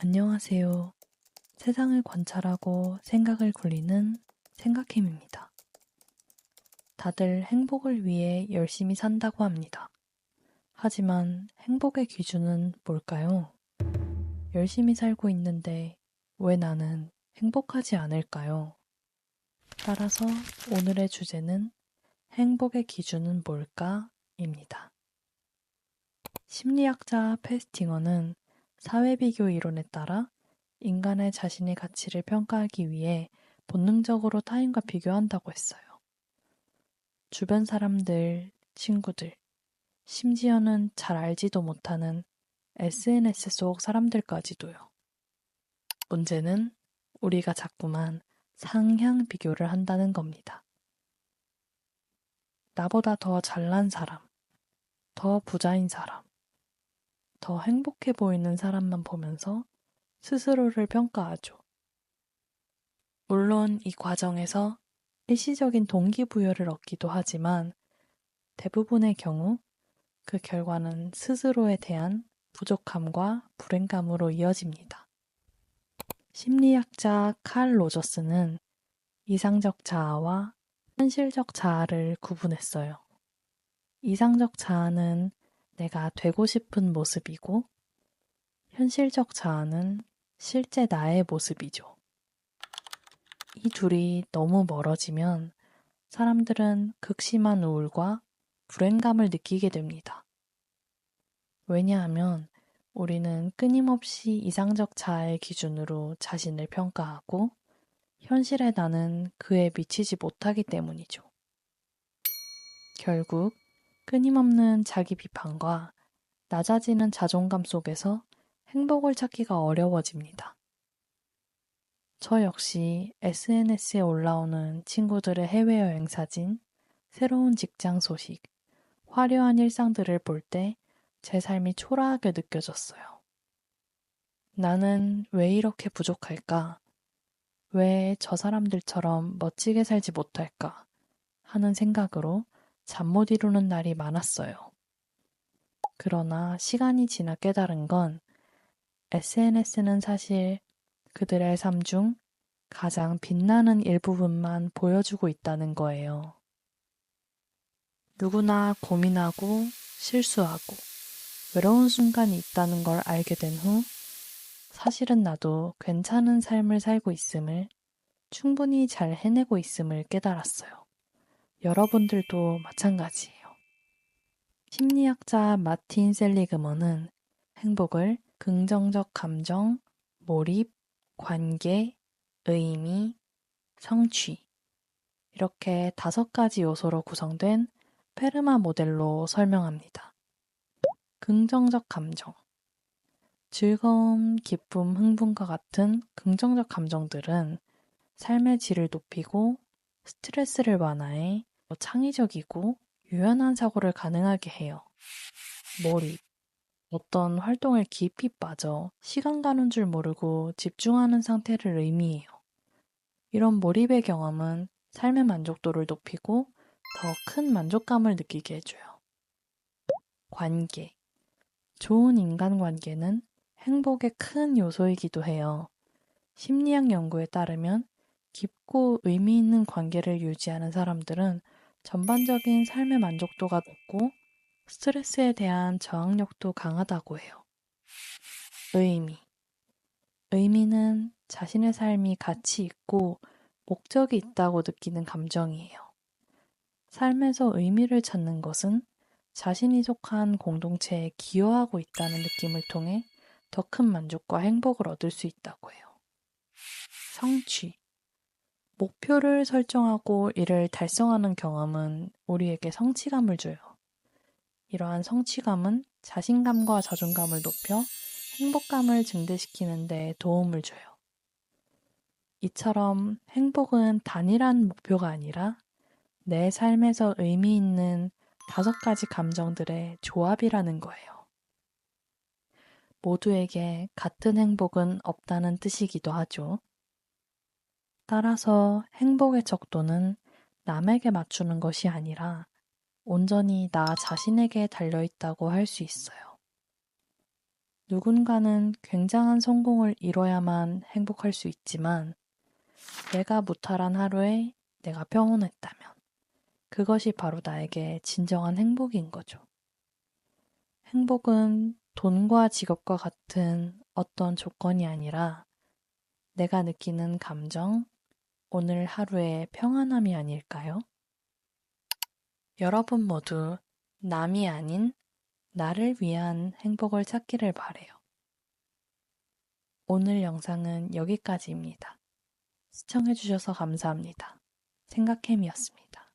안녕하세요. 세상을 관찰하고 생각을 굴리는 생각힘입니다. 다들 행복을 위해 열심히 산다고 합니다. 하지만 행복의 기준은 뭘까요? 열심히 살고 있는데 왜 나는 행복하지 않을까요? 따라서 오늘의 주제는 행복의 기준은 뭘까?입니다. 심리학자 페스팅어는 사회비교 이론에 따라 인간의 자신의 가치를 평가하기 위해 본능적으로 타인과 비교한다고 했어요. 주변 사람들, 친구들, 심지어는 잘 알지도 못하는 SNS 속 사람들까지도요. 문제는 우리가 자꾸만 상향 비교를 한다는 겁니다. 나보다 더 잘난 사람, 더 부자인 사람, 더 행복해 보이는 사람만 보면서 스스로를 평가하죠. 물론 이 과정에서 일시적인 동기부여를 얻기도 하지만 대부분의 경우 그 결과는 스스로에 대한 부족함과 불행감으로 이어집니다. 심리학자 칼 로저스는 이상적 자아와 현실적 자아를 구분했어요. 이상적 자아는 내가 되고 싶은 모습이고 현실적 자아는 실제 나의 모습이죠. 이 둘이 너무 멀어지면 사람들은 극심한 우울과 불행감을 느끼게 됩니다. 왜냐하면 우리는 끊임없이 이상적 자아의 기준으로 자신을 평가하고 현실의 나는 그에 미치지 못하기 때문이죠. 결국 끊임없는 자기 비판과 낮아지는 자존감 속에서 행복을 찾기가 어려워집니다. 저 역시 SNS에 올라오는 친구들의 해외여행 사진, 새로운 직장 소식, 화려한 일상들을 볼 때 제 삶이 초라하게 느껴졌어요. 나는 왜 이렇게 부족할까? 왜 저 사람들처럼 멋지게 살지 못할까? 하는 생각으로 잠 못 이루는 날이 많았어요. 그러나 시간이 지나 깨달은 건 SNS는 사실 그들의 삶 중 가장 빛나는 일부분만 보여주고 있다는 거예요. 누구나 고민하고 실수하고 외로운 순간이 있다는 걸 알게 된 후 사실은 나도 괜찮은 삶을 살고 있음을 충분히 잘 해내고 있음을 깨달았어요. 여러분들도 마찬가지예요. 심리학자 마틴 셀리그먼은 행복을 긍정적 감정, 몰입, 관계, 의미, 성취 이렇게 5가지 요소로 구성된 페르마 모델로 설명합니다. 긍정적 감정 즐거움, 기쁨, 흥분과 같은 긍정적 감정들은 삶의 질을 높이고 스트레스를 완화해 창의적이고 유연한 사고를 가능하게 해요. 몰입 어떤 활동을 깊이 빠져 시간 가는 줄 모르고 집중하는 상태를 의미해요. 이런 몰입의 경험은 삶의 만족도를 높이고 더 큰 만족감을 느끼게 해줘요. 관계 좋은 인간관계는 행복의 큰 요소이기도 해요. 심리학 연구에 따르면 깊고 의미 있는 관계를 유지하는 사람들은 전반적인 삶의 만족도가 높고 스트레스에 대한 저항력도 강하다고 해요. 의미는 자신의 삶이 가치 있고 목적이 있다고 느끼는 감정이에요. 삶에서 의미를 찾는 것은 자신이 속한 공동체에 기여하고 있다는 느낌을 통해 더 큰 만족과 행복을 얻을 수 있다고 해요. 성취. 목표를 설정하고 이를 달성하는 경험은 우리에게 성취감을 줘요. 이러한 성취감은 자신감과 자존감을 높여 행복감을 증대시키는 데 도움을 줘요. 이처럼 행복은 단일한 목표가 아니라 내 삶에서 의미 있는 5가지 감정들의 조합이라는 거예요. 모두에게 같은 행복은 없다는 뜻이기도 하죠. 따라서 행복의 척도는 남에게 맞추는 것이 아니라 온전히 나 자신에게 달려있다고 할 수 있어요. 누군가는 굉장한 성공을 이뤄야만 행복할 수 있지만 내가 무탈한 하루에 내가 평온했다면 그것이 바로 나에게 진정한 행복인 거죠. 행복은 돈과 직업과 같은 어떤 조건이 아니라 내가 느끼는 감정, 오늘 하루의 평안함이 아닐까요? 여러분 모두 남이 아닌 나를 위한 행복을 찾기를 바래요. 오늘 영상은 여기까지입니다. 시청해주셔서 감사합니다. 생각햄이었습니다.